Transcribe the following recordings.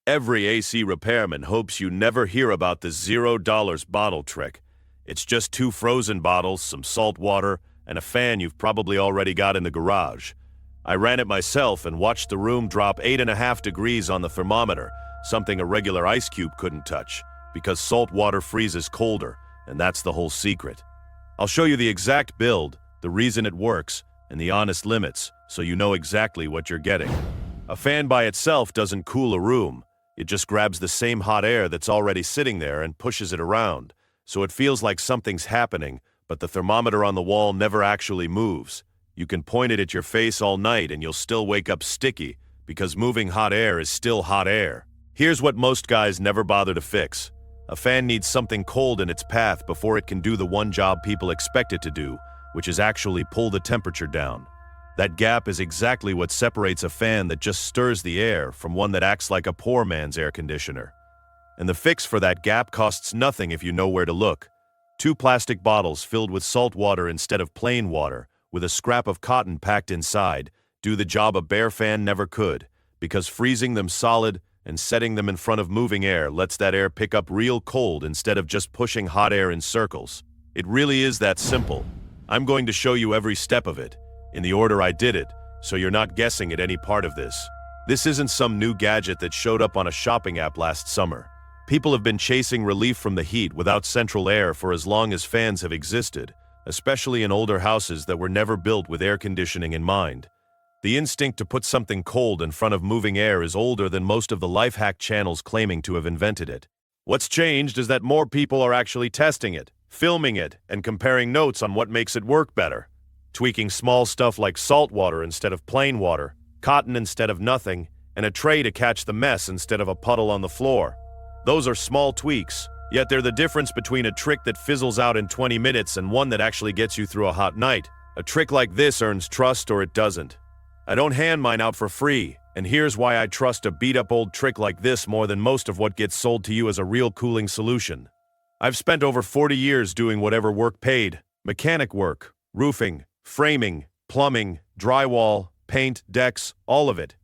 Every AC repairman hopes you never hear about the $0 bottle trick. It's just 2 frozen bottles, some salt water, and a fan you've probably already got in the garage. I ran it myself and watched the room drop 8.5 degrees on the thermometer, something a regular ice cube couldn't touch, because salt water freezes colder, and that's the whole secret. I'll show you the exact build, the reason it works, and the honest limits, so you know exactly what you're getting. A fan by itself doesn't cool a room. It just grabs the same hot air that's already sitting there and pushes it around, so it feels like something's happening, but the thermometer on the wall never actually moves. You can point it at your face all night and you'll still wake up sticky, because moving hot air is still hot air. Here's what most guys never bother to fix. A fan needs something cold in its path before it can do the one job people expect it to do, which is actually pull the temperature down. That gap is exactly what separates a fan that just stirs the air from one that acts like a poor man's air conditioner. And the fix for that gap costs nothing if you know where to look. 2 plastic bottles filled with salt water instead of plain water, with a scrap of cotton packed inside, do the job a bare fan never could, because freezing them solid and setting them in front of moving air lets that air pick up real cold instead of just pushing hot air in circles. It really is that simple. I'm going to show you every step of it, in the order I did it, so you're not guessing at any part of this. This isn't some new gadget that showed up on a shopping app last summer. People have been chasing relief from the heat without central air for as long as fans have existed, especially in older houses that were never built with air conditioning in mind. The instinct to put something cold in front of moving air is older than most of the life hack channels claiming to have invented it. What's changed is that more people are actually testing it, filming it, and comparing notes on what makes it work better. Tweaking small stuff like salt water instead of plain water, cotton instead of nothing, and a tray to catch the mess instead of a puddle on the floor. Those are small tweaks, yet they're the difference between a trick that fizzles out in 20 minutes and one that actually gets you through a hot night. A trick like this earns trust or it doesn't. I don't hand mine out for free, and here's why I trust a beat-up old trick like this more than most of what gets sold to you as a real cooling solution. I've spent over 40 years doing whatever work paid: mechanic work, roofing, framing, plumbing, drywall, paint, decks, all of it.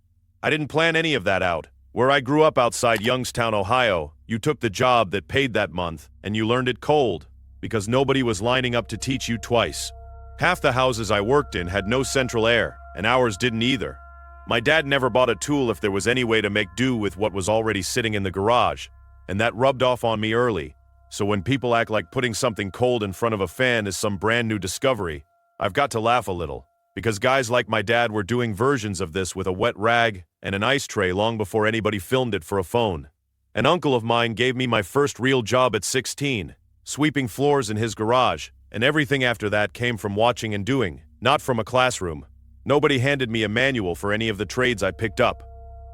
I didn't plan any of that out. Where I grew up outside Youngstown, Ohio, you took the job that paid that month, and you learned it cold, because nobody was lining up to teach you twice. Half the houses I worked in had no central air, and ours didn't either. My dad never bought a tool if there was any way to make do with what was already sitting in the garage, and that rubbed off on me early. So when people act like putting something cold in front of a fan is some brand new discovery, I've got to laugh a little, because guys like my dad were doing versions of this with a wet rag and an ice tray long before anybody filmed it for a phone. An uncle of mine gave me my first real job at 16, sweeping floors in his garage, and everything after that came from watching and doing, not from a classroom. Nobody handed me a manual for any of the trades I picked up.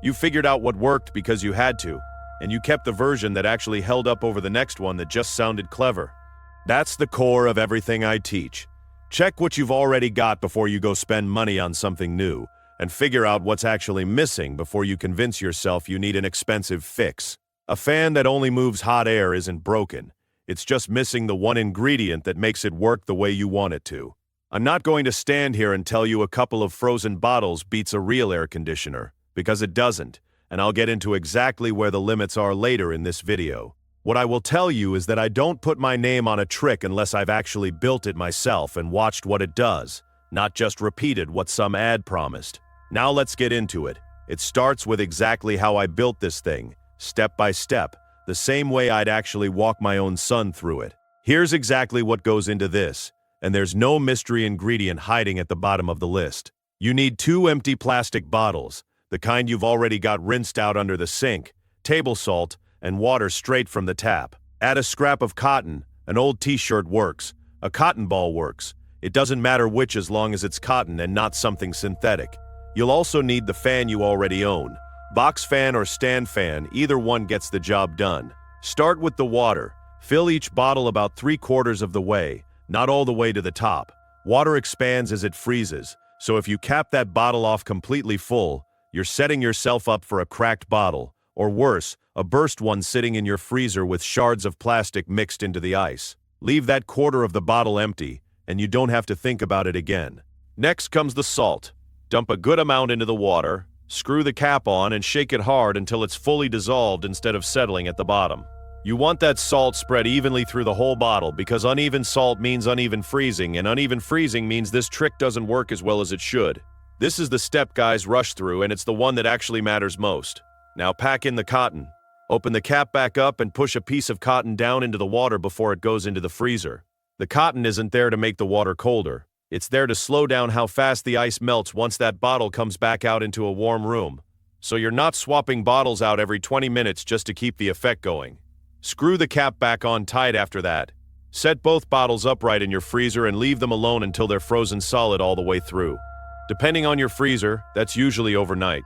You figured out what worked because you had to, and you kept the version that actually held up over the next one that just sounded clever. That's the core of everything I teach. Check what you've already got before you go spend money on something new, and figure out what's actually missing before you convince yourself you need an expensive fix. A fan that only moves hot air isn't broken. It's just missing the one ingredient that makes it work the way you want it to. I'm not going to stand here and tell you a couple of frozen bottles beats a real air conditioner, because it doesn't, and I'll get into exactly where the limits are later in this video. What I will tell you is that I don't put my name on a trick unless I've actually built it myself and watched what it does, not just repeated what some ad promised. Now let's get into it. It starts with exactly how I built this thing, step by step, the same way I'd actually walk my own son through it. Here's exactly what goes into this, and there's no mystery ingredient hiding at the bottom of the list. You need 2 empty plastic bottles, the kind you've already got rinsed out under the sink, table salt, and water straight from the tap. Add a scrap of cotton. An old t-shirt works. A cotton ball works. It doesn't matter which as long as it's cotton and not something synthetic. You'll also need the fan you already own. Box fan or stand fan, either one gets the job done. Start with the water. Fill each bottle about 3/4 of the way, not all the way to the top. Water expands as it freezes, so if you cap that bottle off completely full, you're setting yourself up for a cracked bottle, or worse, a burst one sitting in your freezer with shards of plastic mixed into the ice. Leave that 1/4 of the bottle empty, and you don't have to think about it again. Next comes the salt. Dump a good amount into the water, Screw the cap on and shake it hard until it's fully dissolved instead of settling at the bottom. You want that salt spread evenly through the whole bottle because uneven salt means uneven freezing, and uneven freezing means this trick doesn't work as well as it should. This is the step guys rush through, and it's the one that actually matters most. Now pack in the cotton. Open the cap back up and push a piece of cotton down into the water before it goes into the freezer. The cotton isn't there to make the water colder. It's there to slow down how fast the ice melts once that bottle comes back out into a warm room. So you're not swapping bottles out every 20 minutes just to keep the effect going. Screw the cap back on tight after that. Set both bottles upright in your freezer and leave them alone until they're frozen solid all the way through. Depending on your freezer, that's usually overnight.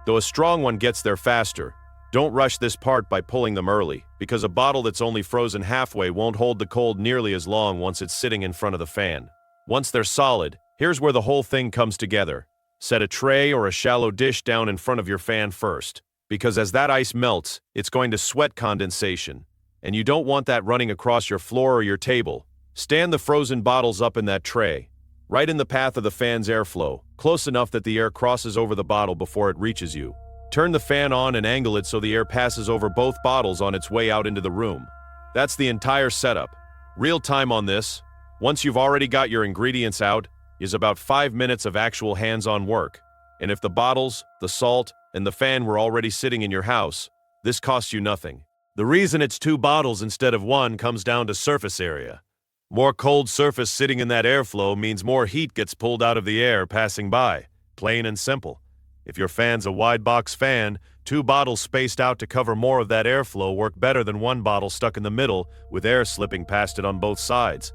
Though a strong one gets there faster. Don't rush this part by pulling them early, because a bottle that's only frozen halfway won't hold the cold nearly as long once it's sitting in front of the fan. Once they're solid, here's where the whole thing comes together. Set a tray or a shallow dish down in front of your fan first, because as that ice melts, it's going to sweat condensation, and you don't want that running across your floor or your table. Stand the frozen bottles up in that tray, right in the path of the fan's airflow, close enough that the air crosses over the bottle before it reaches you. Turn the fan on and angle it so the air passes over both bottles on its way out into the room. That's the entire setup. Real time on this, once you've already got your ingredients out, is about 5 minutes of actual hands-on work. And if the bottles, the salt, and the fan were already sitting in your house, this costs you nothing. The reason it's 2 bottles instead of 1 comes down to surface area. More cold surface sitting in that airflow means more heat gets pulled out of the air passing by. Plain and simple. If your fan's a wide box fan, 2 bottles spaced out to cover more of that airflow work better than 1 bottle stuck in the middle with air slipping past it on both sides.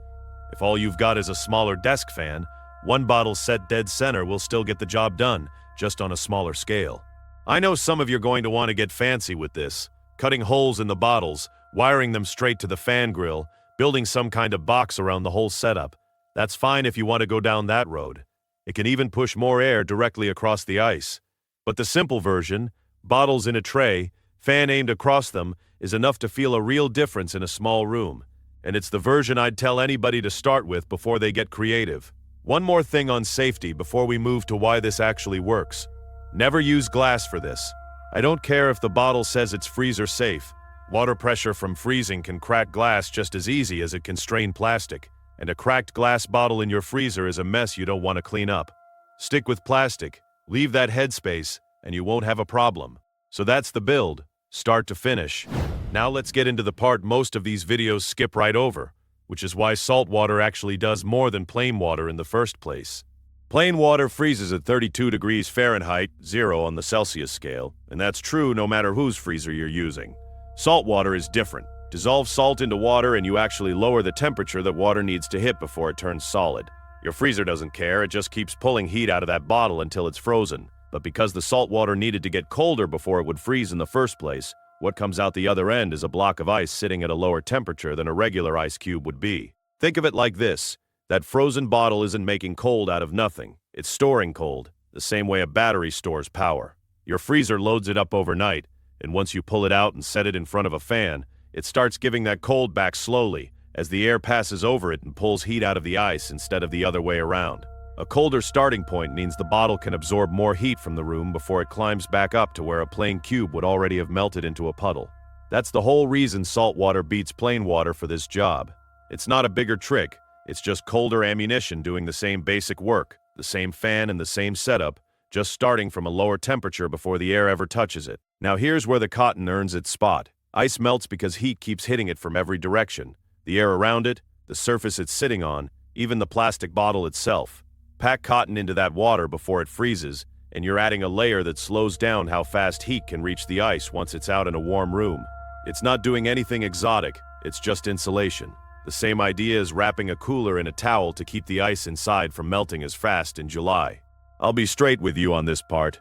If all you've got is a smaller desk fan, 1 bottle set dead center will still get the job done, just on a smaller scale. I know some of you are going to want to get fancy with this, cutting holes in the bottles, wiring them straight to the fan grill, building some kind of box around the whole setup. That's fine if you want to go down that road. It can even push more air directly across the ice. But the simple version, bottles in a tray, fan aimed across them, is enough to feel a real difference in a small room. And it's the version I'd tell anybody to start with before they get creative. One more thing on safety before we move to why this actually works. Never use glass for this. I don't care if the bottle says it's freezer safe. Water pressure from freezing can crack glass just as easy as it can strain plastic. And a cracked glass bottle in your freezer is a mess you don't want to clean up. Stick with plastic, leave that headspace, and you won't have a problem. So that's the build, start to finish. Now let's get into the part most of these videos skip right over, which is why salt water actually does more than plain water in the first place. Plain water freezes at 32 degrees Fahrenheit, 0 on the Celsius scale, and that's true no matter whose freezer you're using. Salt water is different. Dissolve salt into water and you actually lower the temperature that water needs to hit before it turns solid. Your freezer doesn't care, it just keeps pulling heat out of that bottle until it's frozen. But because the salt water needed to get colder before it would freeze in the first place, what comes out the other end is a block of ice sitting at a lower temperature than a regular ice cube would be. Think of it like this. That frozen bottle isn't making cold out of nothing. It's storing cold, the same way a battery stores power. Your freezer loads it up overnight, and once you pull it out and set it in front of a fan, it starts giving that cold back slowly as the air passes over it and pulls heat out of the ice instead of the other way around. A colder starting point means the bottle can absorb more heat from the room before it climbs back up to where a plain cube would already have melted into a puddle. That's the whole reason salt water beats plain water for this job. It's not a bigger trick, it's just colder ammunition doing the same basic work, the same fan and the same setup, just starting from a lower temperature before the air ever touches it. Now here's where the cotton earns its spot. Ice melts because heat keeps hitting it from every direction. The air around it, the surface it's sitting on, even the plastic bottle itself. Pack cotton into that water before it freezes, and you're adding a layer that slows down how fast heat can reach the ice once it's out in a warm room. It's not doing anything exotic, it's just insulation. The same idea as wrapping a cooler in a towel to keep the ice inside from melting as fast in July. I'll be straight with you on this part.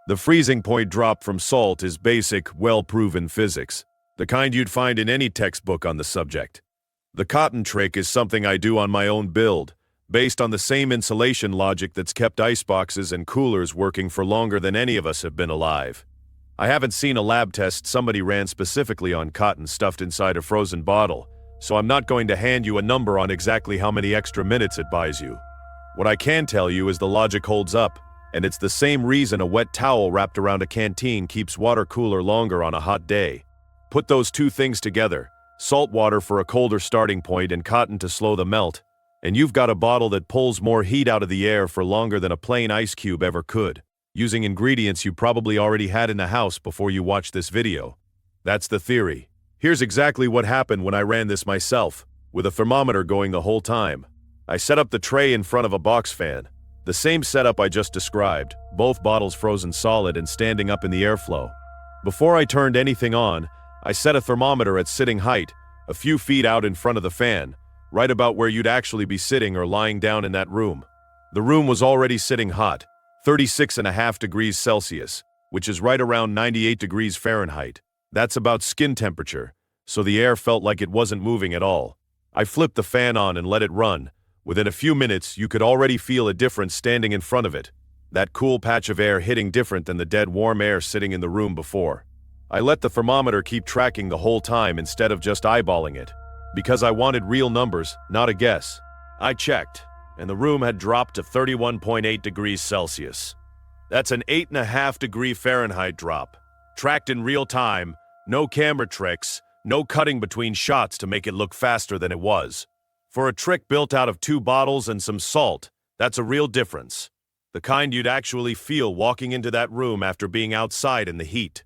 The freezing point drop from salt is basic, well-proven physics, the kind you'd find in any textbook on the subject. The cotton trick is something I do on my own build, based on the same insulation logic that's kept iceboxes and coolers working for longer than any of us have been alive. I haven't seen a lab test somebody ran specifically on cotton stuffed inside a frozen bottle, so I'm not going to hand you a number on exactly how many extra minutes it buys you. What I can tell you is the logic holds up. And it's the same reason a wet towel wrapped around a canteen keeps water cooler longer on a hot day. Put those two things together, salt water for a colder starting point and cotton to slow the melt, and you've got a bottle that pulls more heat out of the air for longer than a plain ice cube ever could, using ingredients you probably already had in the house before you watched this video. That's the theory. Here's exactly what happened when I ran this myself, with a thermometer going the whole time. I set up the tray in front of a box fan. The same setup I just described, both bottles frozen solid and standing up in the airflow. Before I turned anything on, I set a thermometer at sitting height, a few feet out in front of the fan, right about where you'd actually be sitting or lying down in that room. The room was already sitting hot, 36.5 degrees Celsius, which is right around 98 degrees Fahrenheit. That's about skin temperature, so the air felt like it wasn't moving at all. I flipped the fan on and let it run. Within a few minutes, you could already feel a difference standing in front of it. That cool patch of air hitting different than the dead warm air sitting in the room before. I let the thermometer keep tracking the whole time instead of just eyeballing it, because I wanted real numbers, not a guess. I checked, and the room had dropped to 31.8 degrees Celsius. That's an 8.5 degree Fahrenheit drop. Tracked in real time, no camera tricks, no cutting between shots to make it look faster than it was. For a trick built out of 2 bottles and some salt, that's a real difference. The kind you'd actually feel walking into that room after being outside in the heat.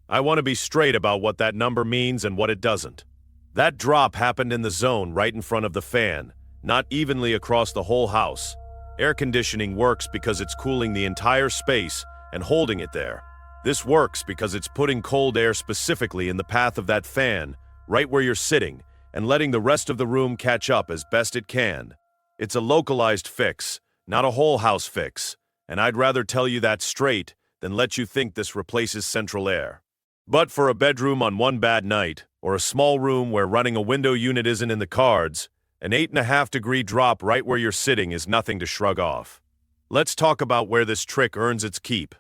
I want to be straight about what that number means and what it doesn't. That drop happened in the zone right in front of the fan, not evenly across the whole house. Air conditioning works because it's cooling the entire space and holding it there. This works because it's putting cold air specifically in the path of that fan, right where you're sitting, and letting the rest of the room catch up as best it can. It's a localized fix, not a whole house fix, and I'd rather tell you that straight than let you think this replaces central air. But for a bedroom on one bad night, or a small room where running a window unit isn't in the cards, an 8.5 degree drop right where you're sitting is nothing to shrug off. Let's talk about where this trick earns its keep.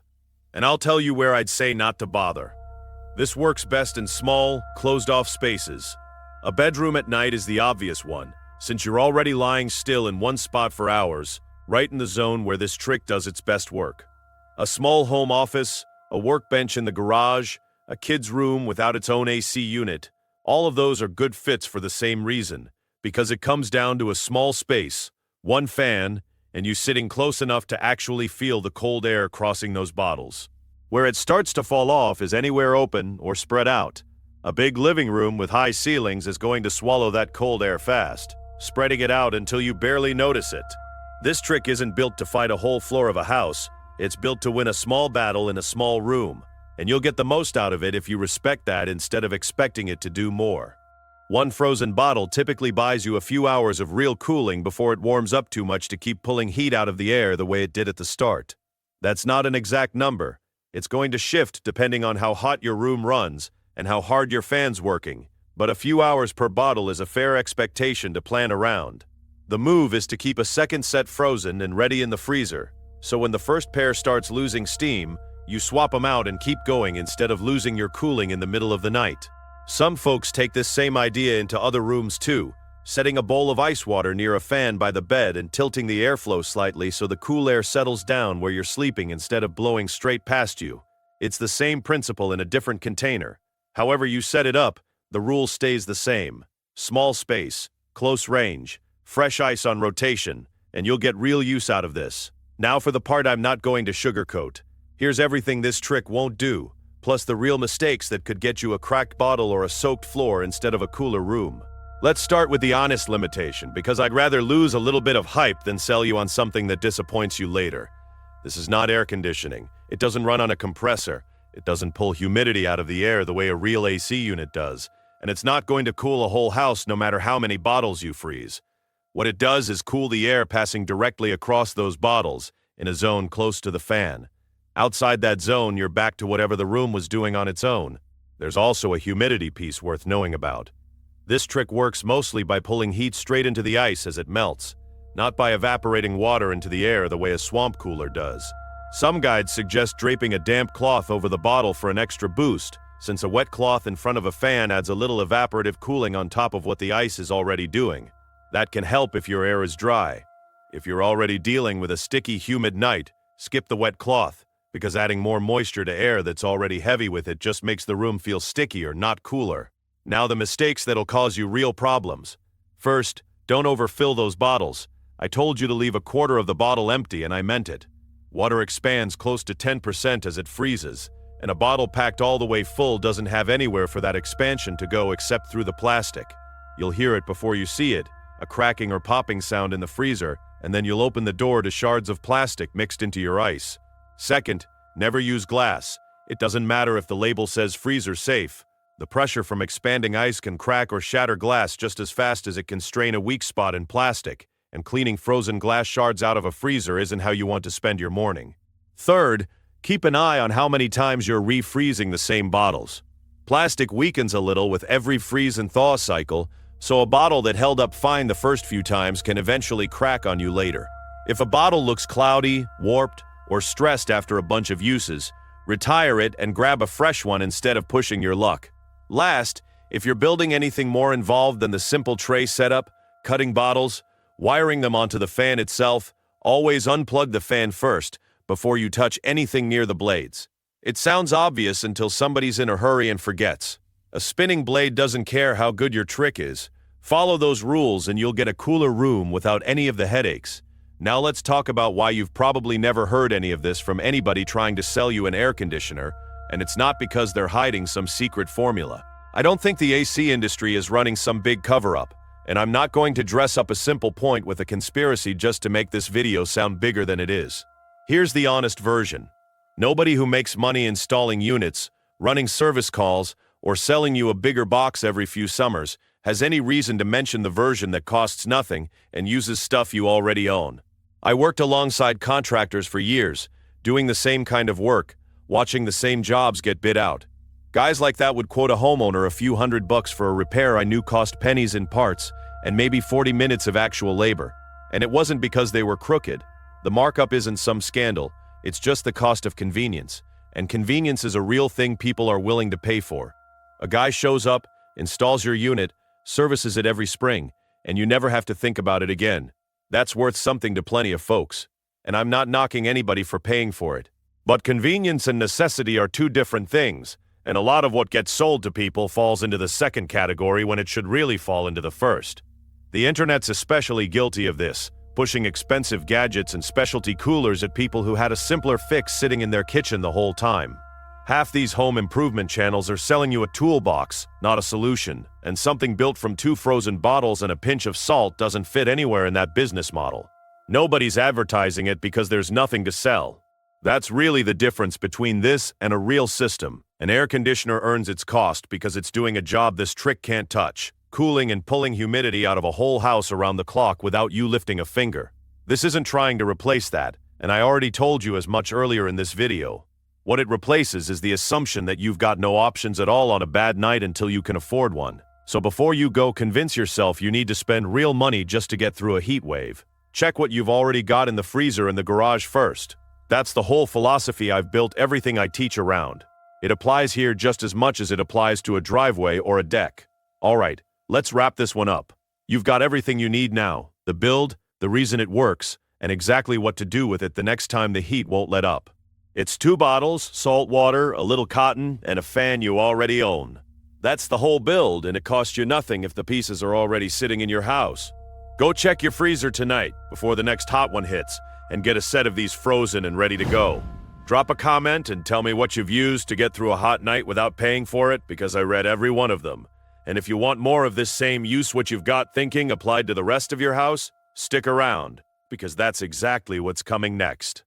And I'll tell you where I'd say not to bother. This works best in small, closed-off spaces. A bedroom at night is the obvious one, since you're already lying still in one spot for hours, right in the zone where this trick does its best work. A small home office, a workbench in the garage, a kid's room without its own AC unit, all of those are good fits for the same reason, because it comes down to a small space, one fan, and you sitting close enough to actually feel the cold air crossing those bottles. Where it starts to fall off is anywhere open or spread out. A big living room with high ceilings is going to swallow that cold air fast, spreading it out until you barely notice it. This trick isn't built to fight a whole floor of a house, it's built to win a small battle in a small room, and you'll get the most out of it if you respect that instead of expecting it to do more. One frozen bottle typically buys you a few hours of real cooling before it warms up too much to keep pulling heat out of the air the way it did at the start. That's not an exact number. It's going to shift depending on how hot your room runs and how hard your fan's working, but a few hours per bottle is a fair expectation to plan around. The move is to keep a second set frozen and ready in the freezer, so when the first pair starts losing steam, you swap them out and keep going instead of losing your cooling in the middle of the night. Some folks take this same idea into other rooms too, setting a bowl of ice water near a fan by the bed and tilting the airflow slightly so the cool air settles down where you're sleeping instead of blowing straight past you. It's the same principle in a different container. However you set it up, the rule stays the same. Small space, close range, fresh ice on rotation, and you'll get real use out of this. Now for the part I'm not going to sugarcoat. Here's everything this trick won't do, plus the real mistakes that could get you a cracked bottle or a soaked floor instead of a cooler room. Let's start with the honest limitation, because I'd rather lose a little bit of hype than sell you on something that disappoints you later. This is not air conditioning. It doesn't run on a compressor. It doesn't pull humidity out of the air the way a real AC unit does. And it's not going to cool a whole house no matter how many bottles you freeze. What it does is cool the air passing directly across those bottles in a zone close to the fan. Outside that zone, you're back to whatever the room was doing on its own. There's also a humidity piece worth knowing about. This trick works mostly by pulling heat straight into the ice as it melts, not by evaporating water into the air the way a swamp cooler does. Some guides suggest draping a damp cloth over the bottle for an extra boost, since a wet cloth in front of a fan adds a little evaporative cooling on top of what the ice is already doing. That can help if your air is dry. If you're already dealing with a sticky, humid night, Skip the wet cloth, because adding more moisture to air that's already heavy with it just makes the room feel stickier, not cooler. Now the mistakes that'll cause you real problems. First, don't overfill those bottles. I told you to leave a quarter of the bottle empty, and I meant it. Water expands close to 10% as it freezes, and a bottle packed all the way full doesn't have anywhere for that expansion to go except through the plastic. You'll hear it before you see it, a cracking or popping sound in the freezer, and then you'll open the door to shards of plastic mixed into your ice. Second, never use glass. It doesn't matter if the label says freezer safe. The pressure from expanding ice can crack or shatter glass just as fast as it can strain a weak spot in plastic, and cleaning frozen glass shards out of a freezer isn't how you want to spend your morning. Third, keep an eye on how many times you're refreezing the same bottles. Plastic weakens a little with every freeze and thaw cycle, so a bottle that held up fine the first few times can eventually crack on you later. If a bottle looks cloudy, warped, or stressed after a bunch of uses, retire it and grab a fresh one instead of pushing your luck. Last, if you're building anything more involved than the simple tray setup, cutting bottles, wiring them onto the fan itself, always unplug the fan first before you touch anything near the blades. It sounds obvious until somebody's in a hurry and forgets. A spinning blade doesn't care how good your trick is. Follow those rules and you'll get a cooler room without any of the headaches. Now let's talk about why you've probably never heard any of this from anybody trying to sell you an air conditioner, and it's not because they're hiding some secret formula. I don't think the AC industry is running some big cover-up, and I'm not going to dress up a simple point with a conspiracy just to make this video sound bigger than it is. Here's the honest version. Nobody who makes money installing units, running service calls, or selling you a bigger box every few summers has any reason to mention the version that costs nothing and uses stuff you already own. I worked alongside contractors for years, doing the same kind of work, watching the same jobs get bid out. Guys like that would quote a homeowner a few $100 for a repair I knew cost pennies in parts and maybe 40 minutes of actual labor. And it wasn't because they were crooked. The markup isn't some scandal, it's just the cost of convenience. And convenience is a real thing people are willing to pay for. A guy shows up, installs your unit, services it every spring, and you never have to think about it again. That's worth something to plenty of folks. And I'm not knocking anybody for paying for it. But convenience and necessity are two different things, and a lot of what gets sold to people falls into the second category when it should really fall into the first. The internet's especially guilty of this, pushing expensive gadgets and specialty coolers at people who had a simpler fix sitting in their kitchen the whole time. Half these home improvement channels are selling you a toolbox, not a solution, and something built from 2 frozen bottles and a pinch of salt doesn't fit anywhere in that business model. Nobody's advertising it because there's nothing to sell. That's really the difference between this and a real system. An air conditioner earns its cost because it's doing a job this trick can't touch, cooling and pulling humidity out of a whole house around the clock without you lifting a finger. This isn't trying to replace that, and I already told you as much earlier in this video. What it replaces is the assumption that you've got no options at all on a bad night until you can afford one. So before you go convince yourself you need to spend real money just to get through a heat wave, check what you've already got in the freezer in the garage first. That's the whole philosophy I've built everything I teach around. It applies here just as much as it applies to a driveway or a deck. Alright, let's wrap this one up. You've got everything you need now, the build, the reason it works, and exactly what to do with it the next time the heat won't let up. It's 2 bottles, salt water, a little cotton, and a fan you already own. That's the whole build, and it costs you nothing if the pieces are already sitting in your house. Go check your freezer tonight, before the next hot one hits, and get a set of these frozen and ready to go. Drop a comment and tell me what you've used to get through a hot night without paying for it, because I read every one of them. And if you want more of this same use what you've got thinking applied to the rest of your house, stick around, because that's exactly what's coming next.